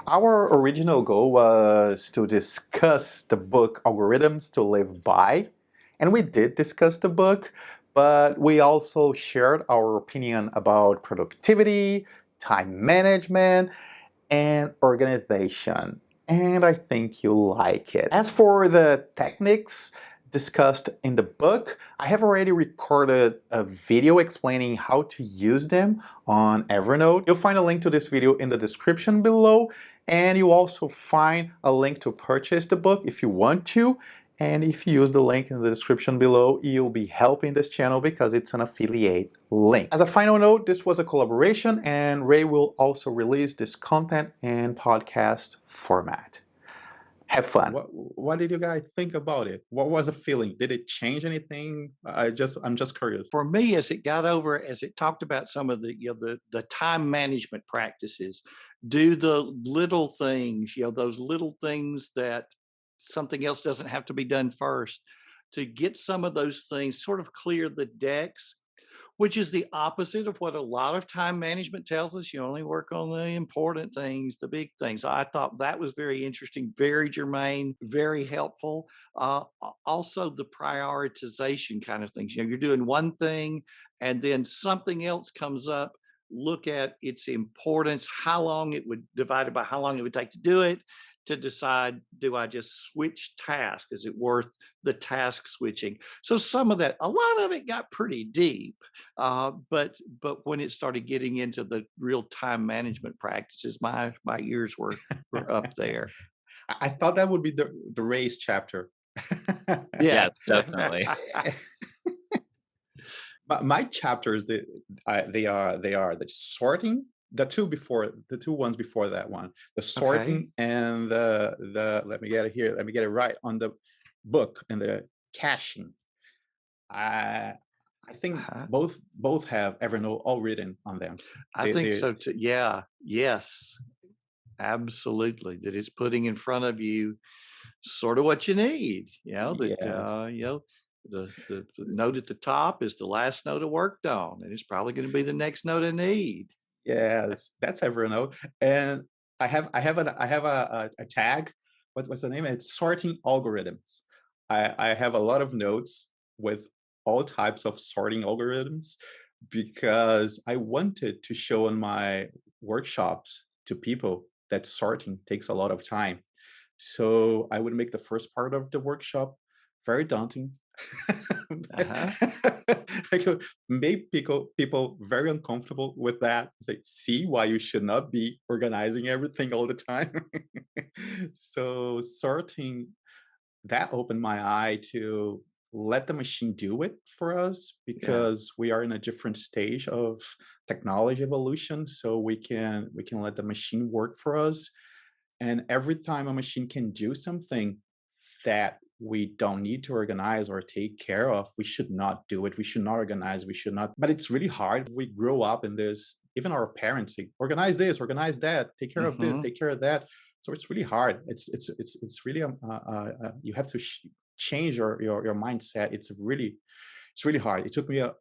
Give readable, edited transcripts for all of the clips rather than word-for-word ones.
Our original goal was to discuss the book Algorithms to Live By, and we did discuss the book, but we also shared our opinion about productivity, time management, and organization. And I think you'll like it. As for the techniques discussed in the book, I have already recorded a video explaining how to use them on Evernote. You'll find a link to this video in the description below, and you'll also find a link to purchase the book if you want to. And if you use the link in the description below, you'll be helping this channel because it's an affiliate link. As a final note, this was a collaboration, and Ray will also release this content in podcast format. Have fun. What did you guys think about it? What was the feeling? Did it change anything? I'm just curious. For me, as it talked about some of the time management practices, do the little things, those little things that something else doesn't have to be done first, to get some of those things, sort of clear the decks, which is the opposite of what a lot of time management tells us. You only work on the important things, the big things. I thought that was very interesting, very germane, very helpful. Also, the prioritization kind of things. You're doing one thing and then something else comes up. Look at its importance, how long it would, divided by how long it would take to do it, to decide, do I just switch tasks? Is it worth the task switching? So some of that, a lot of it got pretty deep, but when it started getting into the real time management practices, my ears were up there. I thought that would be the race chapter. Yeah, Yes, definitely. But my chapters, they are the sorting, the two ones before that one, the sorting Okay. and the let me get it here, let me get it right on the book and the caching. I I think Uh-huh. both have Evernote all written on them. I think They so too. Yeah. Yes. Absolutely. That it's putting in front of you sort of what you need. yeah. The note at the top is the last note I worked on, and it's probably going to be the next note I need. Yes, that's Evernote. And I have a tag. What's the name? It's sorting algorithms. I have a lot of notes with all types of sorting algorithms because I wanted to show in my workshops to people that sorting takes a lot of time. So I would make the first part of the workshop very daunting. Uh-huh. I could make people very uncomfortable with that. It's like, see why you should not be organizing everything all the time. So sorting, that opened my eye to let the machine do it for us Yeah. because we are in a different stage of technology evolution. So we can let the machine work for us, and every time a machine can do something that we don't need to organize or take care of, we should not do it. We should not organize. We should not. But it's really hard. We grow up in this, even our parents say, organize this, organize that, take care of this, Hmm. take care of that. So it's really hard. It's really you have to change your mindset. It's really hard. It took me a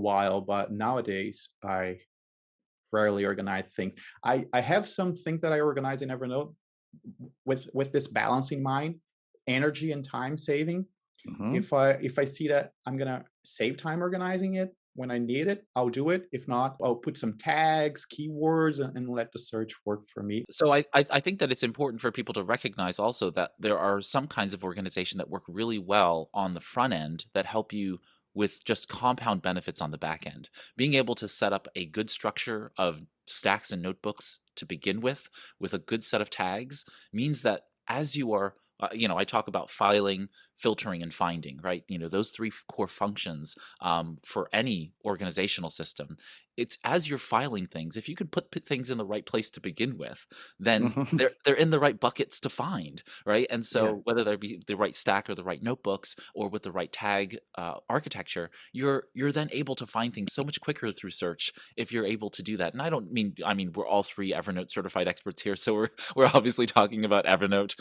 while, but nowadays I rarely organize things. I have some things that I organize in Evernote with this balance in mind, energy and time saving. Hmm. If I see that I'm gonna save time organizing it when I need it, I'll do it. If not, I'll put some tags, keywords, and let the search work for me. So I think that it's important for people to recognize also that there are some kinds of organization that work really well on the front end that help you with just compound benefits on the back end. Being able to set up a good structure of stacks and notebooks to begin with a good set of tags, means that as you are, I talk about filing, filtering, and finding, right? Those three core functions for any organizational system. It's as you're filing things, if you can put things in the right place to begin with, then Hmm. they're in the right buckets to find, right? And Yeah. so whether there be the right stack or the right notebooks or with the right tag architecture, you're then able to find things so much quicker through search if you're able to do that. And I mean we're all three Evernote certified experts here, so we're obviously talking about Evernote,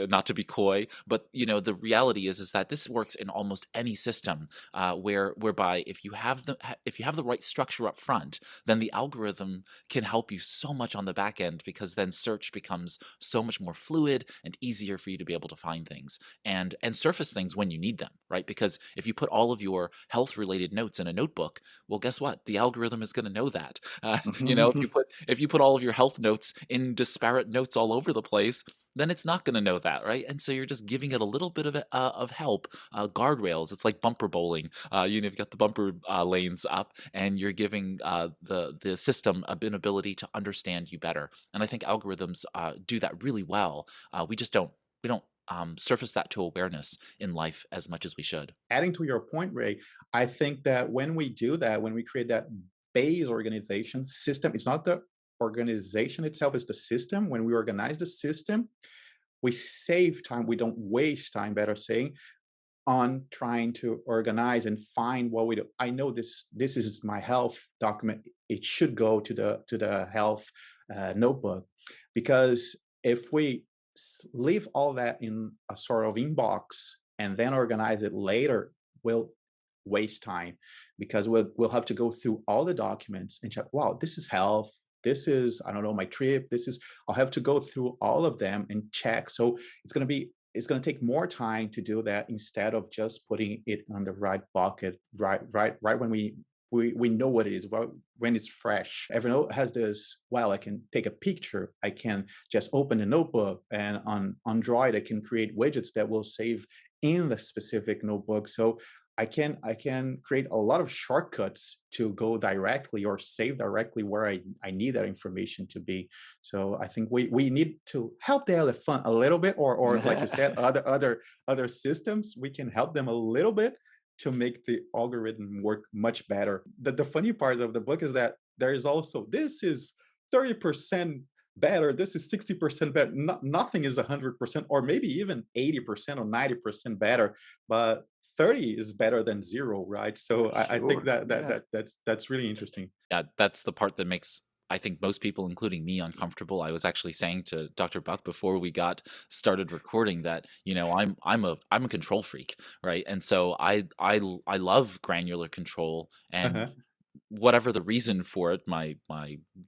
not to be coy, but the reality is that this works in almost any system, whereby if you have the right structure up front, then the algorithm can help you so much on the back end, because then search becomes so much more fluid and easier for you to be able to find things and surface things when you need them, right? Because if you put all of your health related notes in a notebook, well, guess what? The algorithm is going to know that. If you put all of your health notes in disparate notes all over the place, then it's not going to know that, right? And so you're just giving it a little bit of help, guardrails. It's like bumper bowling. You've got the bumper lanes up, and you're giving the system an ability to understand you better. And I think algorithms do that really well. We don't surface that to awareness in life as much as we should. Adding to your point, Ray, I think that when we do that, when we create that base organization system, it's not the organization itself, it's the system. When we organize the system, we save time, we don't waste time, better saying, on trying to organize and find what we do. I know this is my health document. It should go to the health notebook, because if we leave all that in a sort of inbox and then organize it later, we'll waste time, because we'll have to go through all the documents and check, wow, this is health, this is, I don't know, my trip, this is, I'll have to go through all of them and check. So it's going to take more time to do that, instead of just putting it on the right bucket, right when we know what it is, when it's fresh. Evernote has this, well, I can take a picture, I can just open a notebook, and on Android, I can create widgets that will save in the specific notebook. So I can create a lot of shortcuts to go directly or save directly where I need that information to be. So I think we need to help the elephant a little bit, or like you said, other systems, we can help them a little bit to make the algorithm work much better. The funny part of the book is that there is also, this is 30% better, this is 60% better. Nothing is 100%, or maybe even 80% or 90% better, but 30 is better than zero, right? So I think Sure. that Yeah. that's really interesting. Yeah, that's the part that makes, I think, most people, including me, uncomfortable. I was actually saying to Dr. Buck before we got started recording that, I'm a control freak, right? And so I love granular control, and Uh-huh. whatever the reason for it, my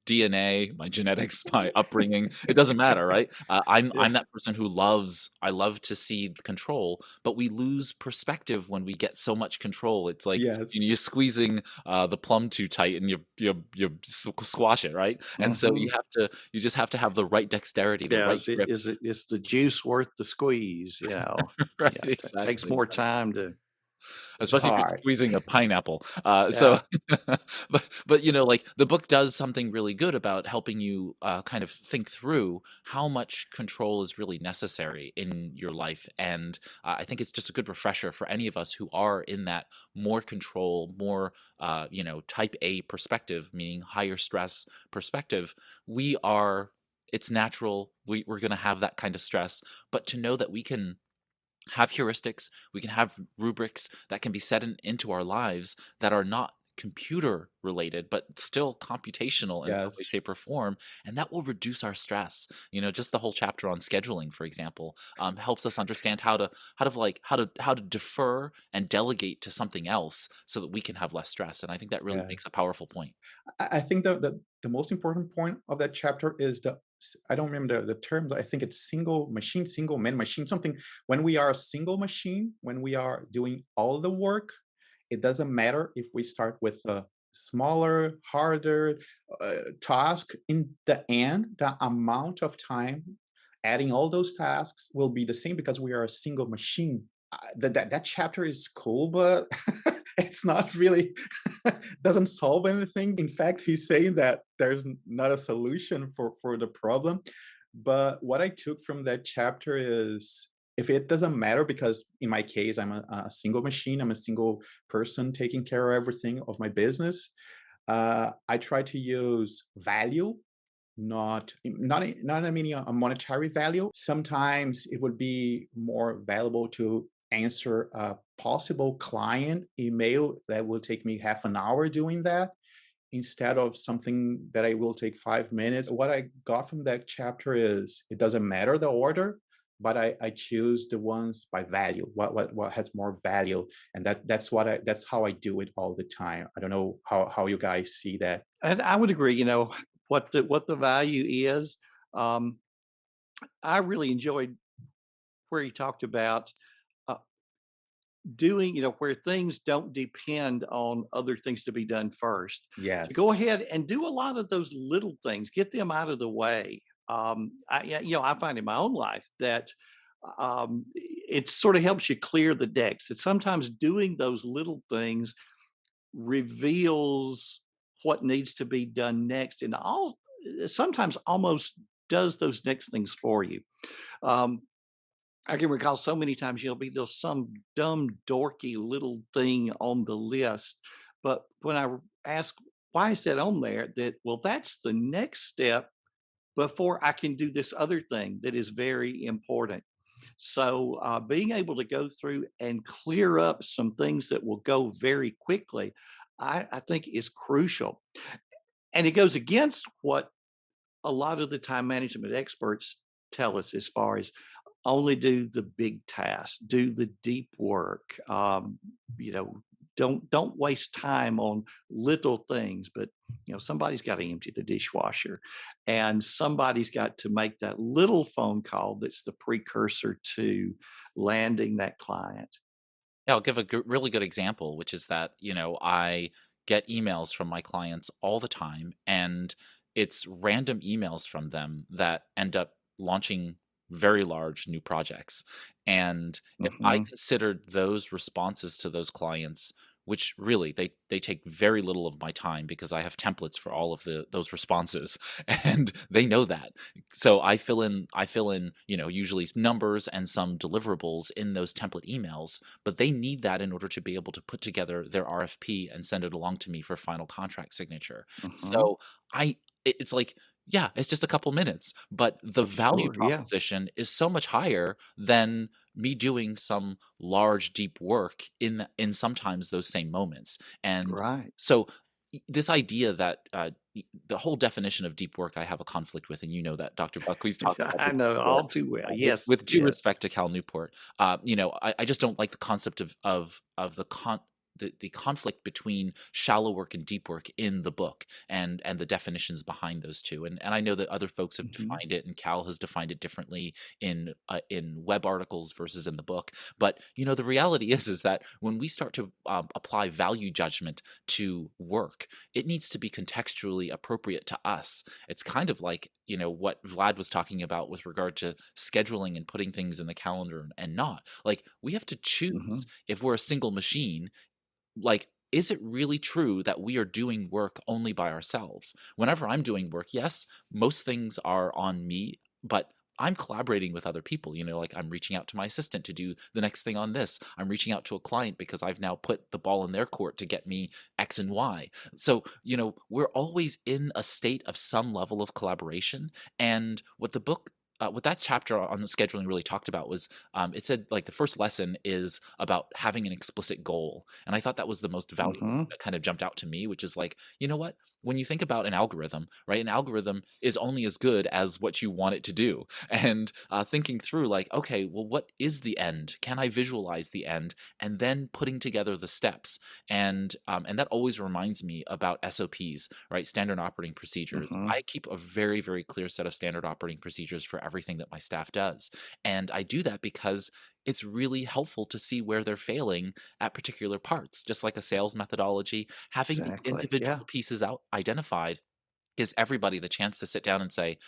DNA, my genetics, my upbringing, it doesn't matter, right? I'm Yeah. that person who loves, I love to see the control, but we lose perspective when we get so much control. It's like, Yes. you're squeezing the plum too tight, and you squash it, right? And so Hmm. you just have to have the right dexterity, the Yeah. right grip. Is the juice worth the squeeze? Right, Yeah. It takes exactly. more time to. It's Especially if you're hard. squeezing a pineapple. Yeah. But like, the book does something really good about helping you kind of think through how much control is really necessary in your life. And I think it's just a good refresher for any of us who are in that more control, more type A perspective, meaning higher stress perspective. We are. It's natural. We're going to have that kind of stress, but to know that we can have heuristics, we can have rubrics that can be set into our lives that are not computer related, but still computational in some way, Yes. shape, or form, and that will reduce our stress. Just the whole chapter on scheduling, for example, helps us understand how to defer and delegate to something else so that we can have less stress. And I think that really makes Yes. a powerful point. I think the most important point of that chapter is I don't remember the term, but I think it's single machine, single man machine, something. When we are a single machine, when we are doing all the work, it doesn't matter if we start with a smaller, harder task. In the end, the amount of time adding all those tasks will be the same, because we are a single machine. That chapter is cool, but it's not really doesn't solve anything. In fact, he's saying that there's not a solution for the problem. But what I took from that chapter is, if it doesn't matter, because in my case, I'm a single machine, I'm a single person taking care of everything of my business. I try to use value, not I mean a monetary value. Sometimes it would be more valuable to answer a possible client email that will take me half an hour doing that, instead of something that I will take 5 minutes. What I got from that chapter is, it doesn't matter the order, but I choose the ones by value. What has more value, and that's how I do it all the time. I don't know how you guys see that. And I would agree, what the value is. Um, I really enjoyed where he talked about uh, doing, where things don't depend on other things to be done first. To go Yes. ahead and do a lot of those little things, get them out of the way. Yeah, I find in my own life that it sort of helps you clear the decks. That sometimes doing those little things reveals what needs to be done next, and sometimes almost does those next things for you. Um, I can recall so many times you'll be there's some dumb, dorky little thing on the list, but when I ask why is that on there, that well, that's the next step before I can do this other thing that is very important. So, being able to go through and clear up some things that will go very quickly, I think is crucial. And it goes against what a lot of the time management experts tell us as far as only do the big tasks, do the deep work. You know, don't waste time on little things. But somebody's got to empty the dishwasher, and somebody's got to make that little phone call that's the precursor to landing that client. Yeah, I'll give a really good example, which is that, I get emails from my clients all the time, and it's random emails from them that end up launching very large new projects. And if I Hmm. considered those responses to those clients, which really they take very little of my time because I have templates for all of those responses, and they know that. So I fill in, usually numbers and some deliverables in those template emails, but they need that in order to be able to put together their RFP and send it along to me for final contract signature. Hmm. So it's like, yeah, it's just a couple minutes, but the value Sure. Yeah. proposition is so much higher than me doing some large deep work in sometimes those same moments. And Right. so this idea that the whole definition of deep work I have a conflict with, and that Dr. Buckley's talked about I this know before. all too well. With Yes. with due Yes. respect to Cal Newport, I just don't like the concept of the conflict between shallow work and deep work in the book, and the definitions behind those two. And I know that other folks have Hmm. defined it, and Cal has defined it differently in web articles versus in the book. But the reality is that when we start to apply value judgment to work, it needs to be contextually appropriate to us. It's kind of like, what Vlad was talking about with regard to scheduling and putting things in the calendar and not. Like, we have to choose Hmm. if we're a single machine, like, is it really true that we are doing work only by ourselves? Whenever I'm doing work, yes, most things are on me, but I'm collaborating with other people. Like, I'm reaching out to my assistant to do the next thing on this. I'm reaching out to a client because I've now put the ball in their court to get me X and Y. So, we're always in a state of some level of collaboration. And what that chapter on the scheduling really talked about was, it said, like, the first lesson is about having an explicit goal. And I thought that was the most valuable thing Hmm. that kind of jumped out to me, which is like, you know what? When you think about an algorithm, right? An algorithm is only as good as what you want it to do. And thinking through, like, okay, well, what is the end? Can I visualize the end? And then putting together the steps. And that always reminds me about SOPs, right? Standard operating procedures. Hmm. I keep a very, very clear set of standard operating procedures for everything that my staff does. And I do that because it's really helpful to see where they're failing at particular parts. Just like a sales methodology, having the Exactly. individual Yeah. pieces out identified gives everybody the chance to sit down and say,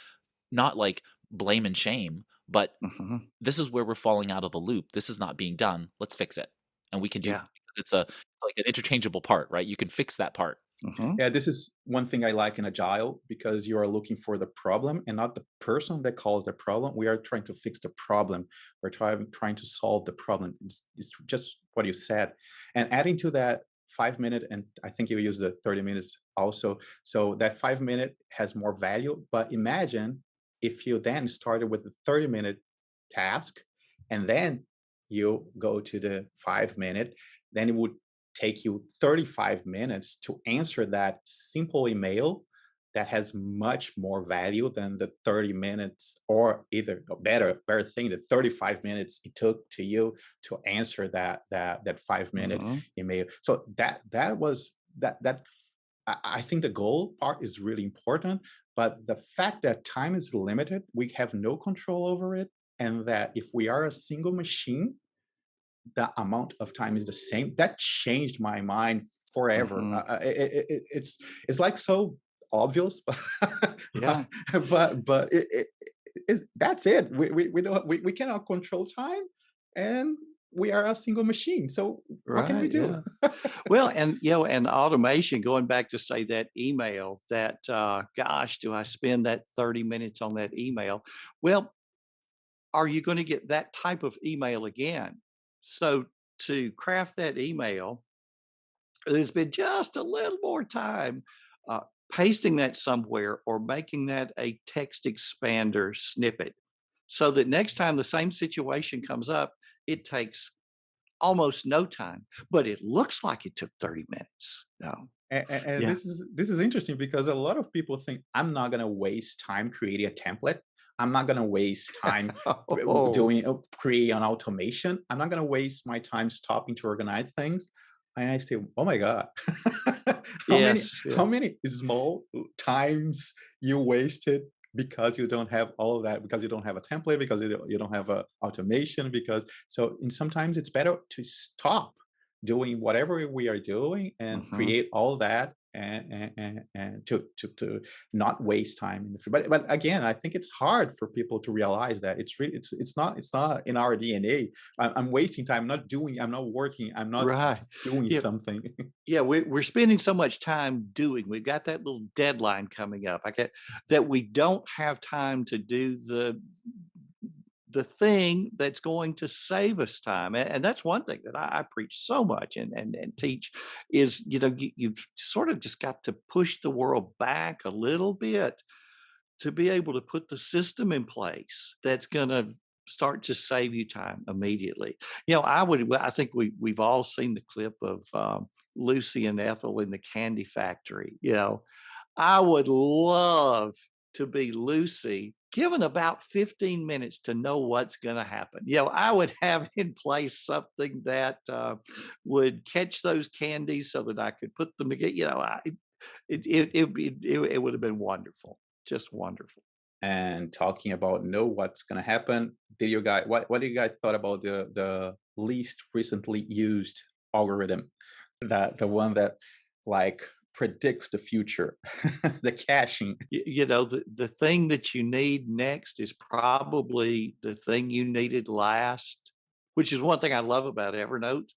not like blame and shame, but Hmm. this is where we're falling out of the loop. This is not being done. Let's fix it. And we can do that Yeah. because it's like an interchangeable part, right? You can fix that part. Hmm. Yeah, this is one thing I like in Agile because you are looking for the problem and not the person that caused the problem. We are trying to fix the problem. We're trying to solve the problem. It's just what you said. And adding to that 5 minute, and I think you use the 30 minutes also. So that 5 minute has more value. But imagine if you then started with the 30-minute task and then you go to the 5 minute, then it would take you 35 minutes to answer that simple email that has much more value than the 30 minutes, or either better thing, the 35 minutes it took to you to answer that 5 minute Hmm. email. So that was that I think the goal part is really important, but the fact that time is limited, we have no control over it, and that if we are a single machine, the amount of time is the same. That changed my mind forever. Hmm. It's like so obvious, Yeah. but that's it. We don't we cannot control time, and we are a single machine. So what can we Right. do? Yeah. Well, and and automation, going back to say that email, that gosh, do I spend that 30 minutes on that email? Well, are you going to get that type of email again? So to craft that email, there's been just a little more time uh, pasting that somewhere or making that a text expander snippet so that next time the same situation comes up, it takes almost no time, but it looks like it took 30 minutes. No. And Yeah. this is interesting because a lot of people think I'm not going to waste time creating a template. I'm not going to waste time Oh, doing create an automation. I'm not going to waste my time stopping to organize things. And I say, oh my god, how many yes. how Yeah. many small times you wasted because you don't have all of that, because you don't have a template, because you don't have a automation, because so and sometimes it's better to stop doing whatever we are doing and Hmm. create all that, and to not waste time in the future. But again, I think it's hard for people to realize that it's not in our DNA. I'm wasting time. I'm not working. I'm not Right. doing Yeah. something. Yeah, we're spending so much time doing. We've got that little deadline coming up. I get that we don't have time to do the thing that's going to save us time. And that's one thing that I preach so much and teach is, you've sort of just got to push the world back a little bit to be able to put the system in place that's going to start to save you time immediately. I think we've all seen the clip of Lucy and Ethel in the candy factory. I would love to be Lucy, given about 15 minutes to know what's going to happen. I would have in place something that would catch those candies so that I could put them together. It would have been wonderful, just wonderful. And talking about know what's going to happen, did you guys what do you guys thought about the least recently used algorithm, that the one that like predicts the future, the caching? The thing that you need next is probably the thing you needed last, which is one thing I love about Evernote.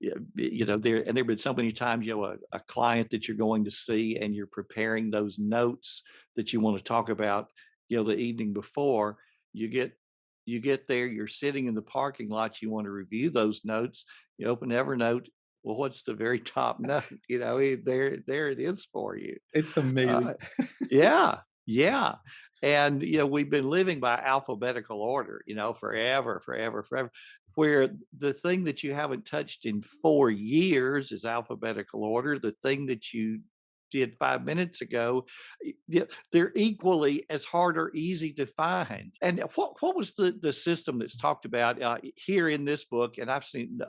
There've been so many times, a client that you're going to see and you're preparing those notes that you want to talk about, the evening before. You get there, you're sitting in the parking lot, you want to review those notes, you open Evernote. Well, what's the very top note? There it is for you. It's amazing. Uh, yeah, yeah. And we've been living by alphabetical order, forever, forever, forever. Where the thing that you haven't touched in 4 years is alphabetical order. The thing that you did 5 minutes ago, they're equally as hard or easy to find. And what was the system that's talked about here in this book? And I've seen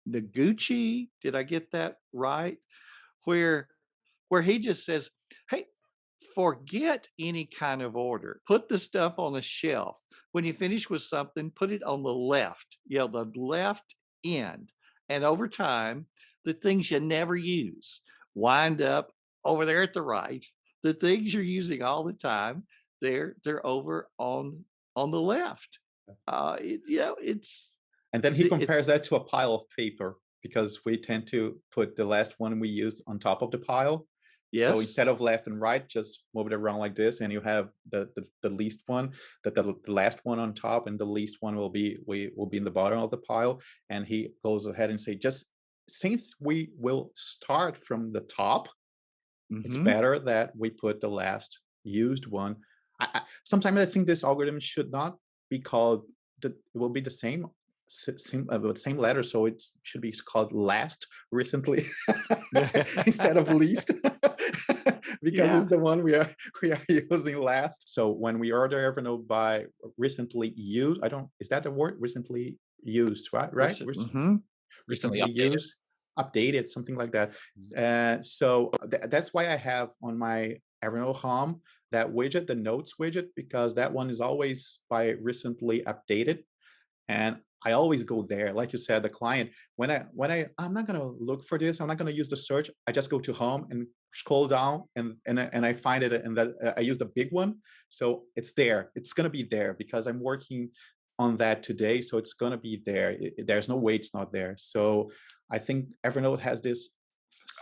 Noguchi. Did I get that right? Where he just says, "Hey, forget any kind of order. Put the stuff on a shelf. When you finish with something, put it on the left, the left end. And over time, the things you never use wind up over there at the right. The things you're using all the time, they're over on the left. It's And then he it. compares that to a pile of paper, because we tend to put the last one we used on top of the pile. So Yes. instead of left and right, just move it around like this, and you have the least one, the last one on top, and the least one will be in the bottom of the pile. And he goes ahead and say, just since we will start from the top, it's Hmm. better that we put the last used one. Sometimes I think this algorithm should not be called it will be the same letter, so it should be called last recently instead of least. because Yeah. it's the one we are using last. So when we order Evernote by recently used, I don't, is that the word? Recently used, right? Right? Mm-hmm. Recently Recently updated. used, updated, something like that. Mhm. So that's why I have on my Evernote home that widget, the notes widget, because that one is always by recently updated. And I always go there. Like you said, the client, I'm not gonna look for this, I'm not gonna use the search. I just go to home and scroll down and I find it, and that I use the big one. So it's there. It's gonna be there because I'm working on that today. So it's gonna be there. There's no way it's not there. So I think Evernote has this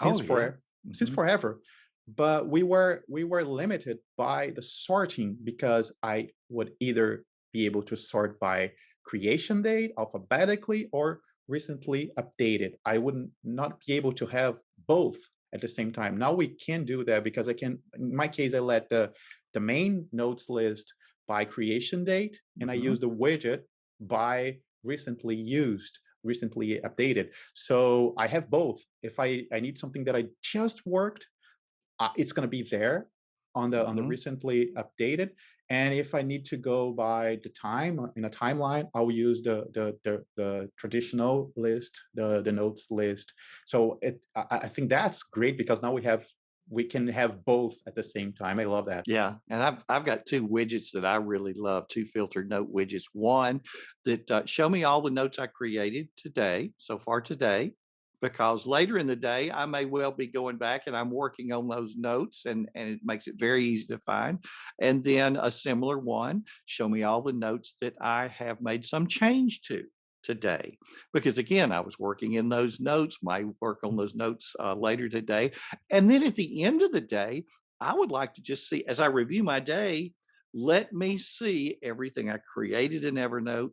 Oh, yeah. since Mm-hmm. forever. But we were limited by the sorting because I would either be able to sort by creation date alphabetically or recently updated. I would not be able to have both at the same time. Now we can do that because I can, in my case, I let the main notes list by creation date and I Mm-hmm. use the widget by recently used, recently updated. So I have both. If I need something that I just worked, it's going to be there on the Mm-hmm. recently updated. And if I need to go by the time in a timeline, I'll use the traditional list, the notes list. So I think that's great because now we can have both at the same time. I love that. Yeah, and I've got two widgets that I really love, two filtered note widgets. One that show me all the notes I created today, so far today, because later in the day I may well be going back and I'm working on those notes, and it makes it very easy to find. And then a similar one, show me all the notes that I have made some change to today, because again I was working in those notes, my work on those notes later today, and then at the end of the day I would like to just see, as I review my day, let me see everything I created in Evernote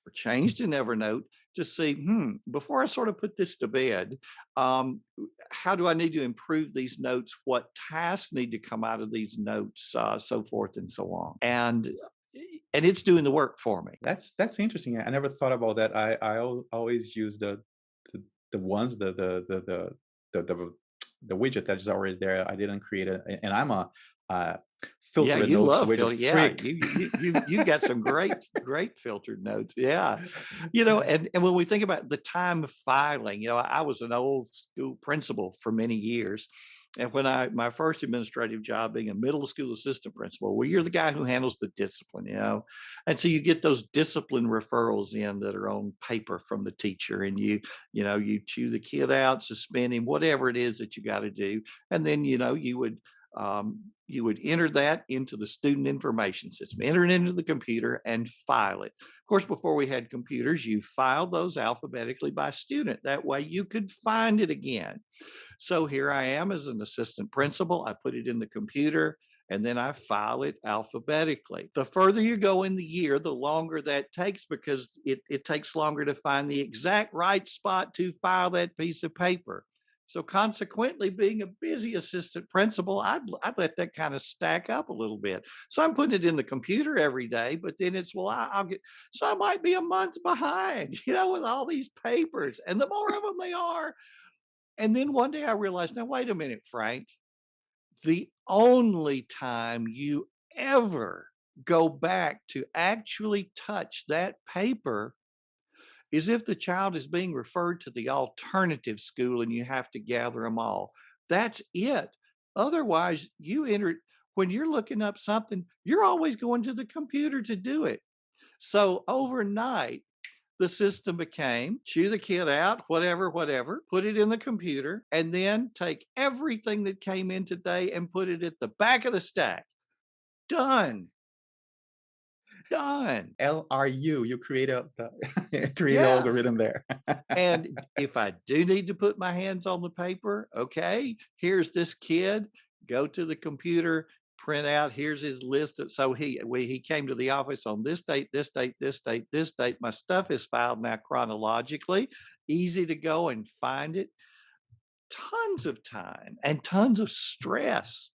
or changed in Evernote to see, before I sort of put this to bed, um, how do I need to improve these notes? What tasks need to come out of these notes, so forth and so on. And it's doing the work for me. That's interesting. I never thought about that. Always use the, the ones the the widget that is already there. I didn't create it, and I'm a uh, Yeah, filtered you notes love widget filter. Yeah, freak. you've got some great filtered notes. Yeah, and when we think about the time of filing, I was an old school principal for many years, and when my first administrative job being a middle school assistant principal, well, you're the guy who handles the discipline, and so you get those discipline referrals in that are on paper from the teacher, and you chew the kid out, suspend him, whatever it is that you got to do, and then you would enter that into the student information system, enter it into the computer and file it. Of course, before we had computers, you filed those alphabetically by student. That way you could find it again. So here I am as an assistant principal. I put it in the computer and then I file it alphabetically. The further you go in the year, the longer that takes because it takes longer to find the exact right spot to file that piece of paper. So consequently, being a busy assistant principal, I'd let that kind of stack up a little bit. So I'm putting it in the computer every day, but then I'll get, so I might be a month behind, with all these papers. And the more of them they are, and then one day I realized, now wait a minute, Frank, the only time you ever go back to actually touch that paper is if the child is being referred to the alternative school and you have to gather them all. That's it. Otherwise, when you're looking up something, you're always going to the computer to do it. So overnight, the system became chew the kid out, whatever, put it in the computer, and then take everything that came in today and put it at the back of the stack. Done. Done. LRU, you create create an Yeah. algorithm there. And if I do need to put my hands on the paper, okay, here's this kid, go to the computer, print out, here's his list. So he came to the office on this date, this date, this date, this date. My stuff is filed now chronologically, easy to go and find it. Tons of time and tons of stress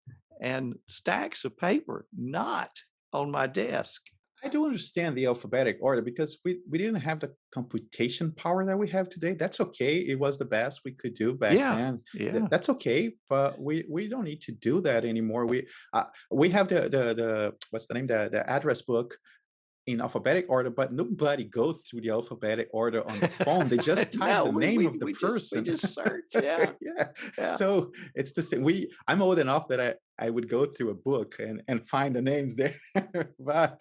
and stacks of paper not on my desk. I do understand the alphabetic order because we didn't have the computation power that we have today. That's okay. It was the best we could do back Yeah, then. yeah. That's okay, but we don't need to do that anymore. We have the what's the name, the address book in alphabetic order, but nobody goes through the alphabetic order on the phone. They just type No, the we name we of the we just we person. just search. Yeah, Yeah. yeah, So it's the same. I'm old enough that I would go through a book and find the names there. But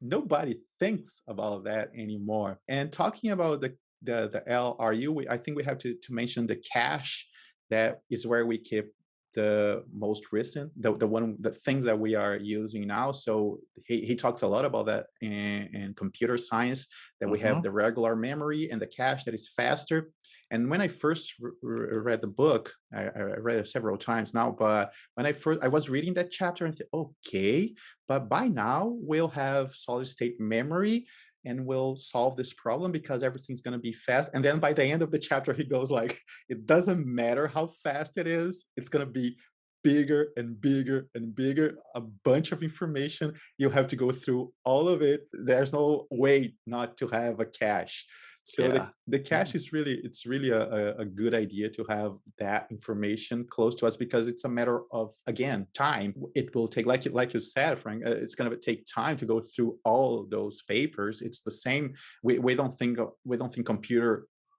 nobody thinks about that anymore. And talking about the LRU, I think we have to mention the cache that is where we keep the most recent, the things that we are using now. So he talks a lot about that in computer science, that we have hmm the regular memory and the cache that is faster. And when I first read the book, I read it several times now, but when I was reading that chapter and said, okay, but by now we'll have solid state memory and we'll solve this problem because everything's going to be fast. And then by the end of the chapter, he goes like, it doesn't matter how fast it is, it's going to be bigger and bigger and bigger, a bunch of information. You have to go through all of it. There's no way not to have a cache. So yeah, the yeah, cache is really, it's really a good idea to have that information close to us because it's a matter of, again, time. It will take, like you said, Frank, it's going to take time to go through all of those papers. It's the same. We don't think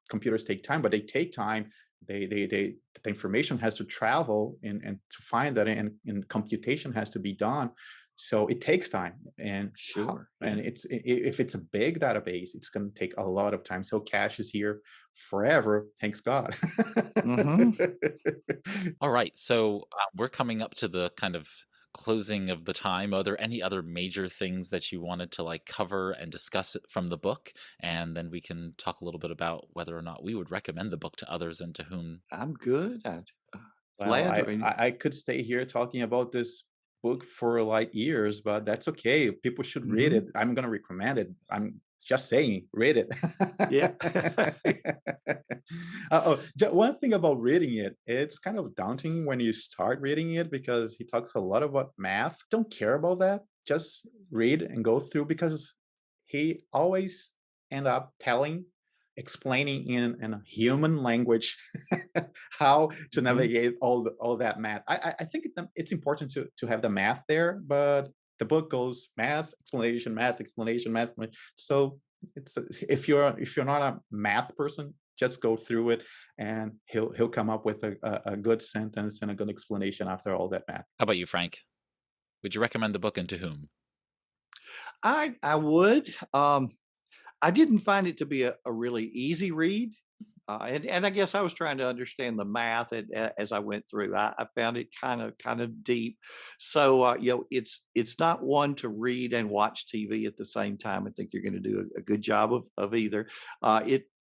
computers take time, but they take time. The information has to travel and to find that, and computation has to be done. So it takes time, sure, and yeah. if it's a big database, it's going to take a lot of time. So cache is here forever, thanks God. hmm All right, so we're coming up to the kind of closing of the time. Are there any other major things that you wanted to like cover and discuss it from the book? And then we can talk a little bit about whether or not we would recommend the book to others and to whom. I'm good. Uh, Well, Vlad, I could stay here talking about this book for like years, but that's okay. People should read it. mhm, I'm gonna recommend it. I'm just saying, read it. yeah, One thing about reading it, it's kind of daunting when you start reading it because he talks a lot about math. Don't care about that. Just read and go through because he always end up explaining in a human language how to mhm, navigate all that math. I think it's important to have the math there, but the book goes math explanation, math explanation, math. So it's if you're not a math person, just go through it, and he'll come up with a good sentence and a good explanation after all that math. How about you, Frank? Would you recommend the book and to whom? I would. I didn't find it to be a really easy read. And I guess I was trying to understand the math as I went through. I found it kind of deep. So it's not one to read and watch TV at the same time. I think you're going to do a good job of either.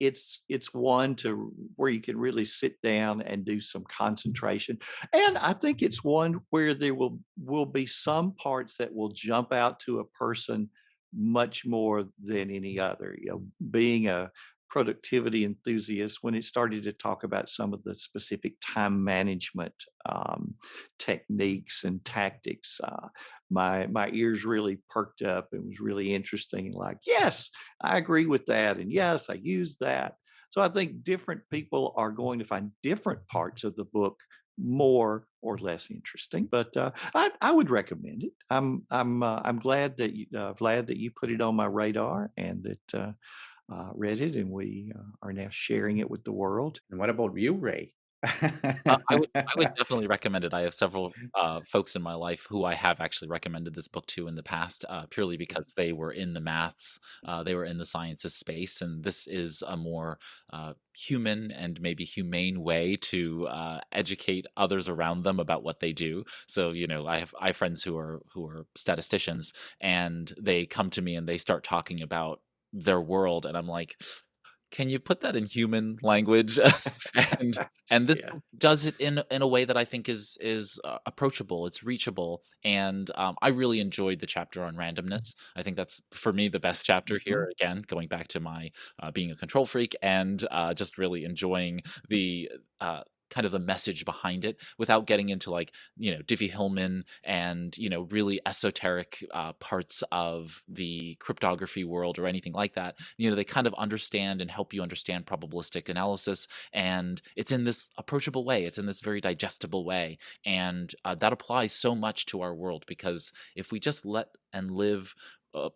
It's one to where you can really sit down and do some concentration. And I think it's one where there will be some parts that will jump out to a person much more than any other. Being a productivity enthusiast, when it started to talk about some of the specific time management techniques and tactics, my ears really perked up. It was really interesting. Like, yes, I agree with that, and yes, I use that. So I think different people are going to find different parts of the book more or less interesting, but I would recommend it. I'm glad that Vlad, that you put it on my radar and that read it, and we are now sharing it with the world. And what about you, Ray? I would definitely recommend it. I have several folks in my life who I have actually recommended this book to in the past, purely because they were in the maths, they were in the sciences space, and this is a more human and maybe humane way to educate others around them about what they do. So, I have friends who are statisticians, and they come to me and they start talking about their world, and I'm like, can you put that in human language? And and this Yeah. book does it in a way that I think is approachable, it's reachable, and, I really enjoyed the chapter on randomness. I think that's, for me, the best chapter Mhm. here, again, going back to my, being a control freak and, just really enjoying the, kind of the message behind it without getting into like, Diffie-Hellman and, really esoteric parts of the cryptography world or anything like that. They kind of understand and help you understand probabilistic analysis, and it's in this approachable way. It's in this very digestible way, and that applies so much to our world, because if we just let and live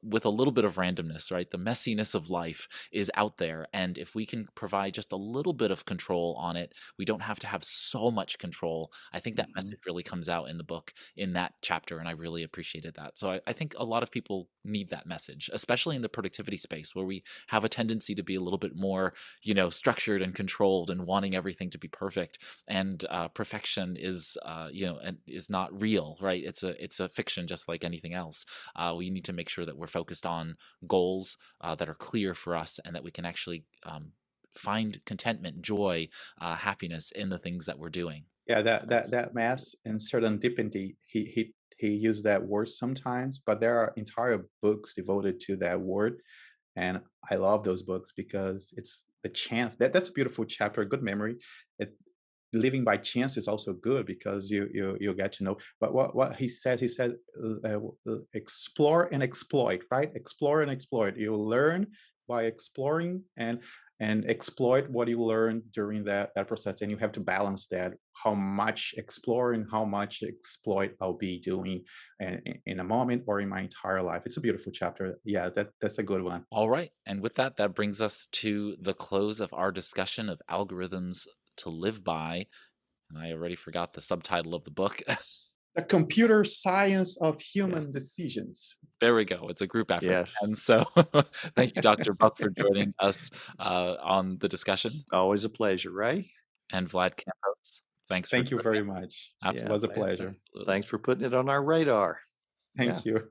with a little bit of randomness, right? The messiness of life is out there. And if we can provide just a little bit of control on it, we don't have to have so much control. I think that Mhm. message really comes out in the book in that chapter. And I really appreciated that. So I think a lot of people need that message, especially in the productivity space where we have a tendency to be a little bit more, structured and controlled and wanting everything to be perfect. And perfection is, and is not real, right? It's a fiction just like anything else. We need to make sure that we're focused on goals that are clear for us, and that we can actually find contentment, joy, happiness in the things that we're doing. Yeah, that mass and serendipity, he used that word sometimes, but there are entire books devoted to that word. And I love those books because it's the chance. That's a beautiful chapter, good memory. It, living by chance is also good because you get to know. But what he said, explore and exploit, right? Explore and exploit. You learn by exploring and exploit what you learn during that process, and you have to balance that. How much explore and how much exploit I'll be doing in a moment or in my entire life. It's a beautiful chapter. Yeah, that's a good one. All right. And with that, that brings us to the close of our discussion of algorithms to live by. And I already forgot the subtitle of the book. The computer science of human decisions. There we go. It's a group effort. Yes. And so thank you, Dr. Buck, for joining us on the discussion. Always a pleasure, Ray. And Vlad Campos, thanks for Thank you joining very us. much. It Yeah. was a Absolutely. pleasure. Absolutely. Thanks for putting it on our radar. Yeah. Thank you.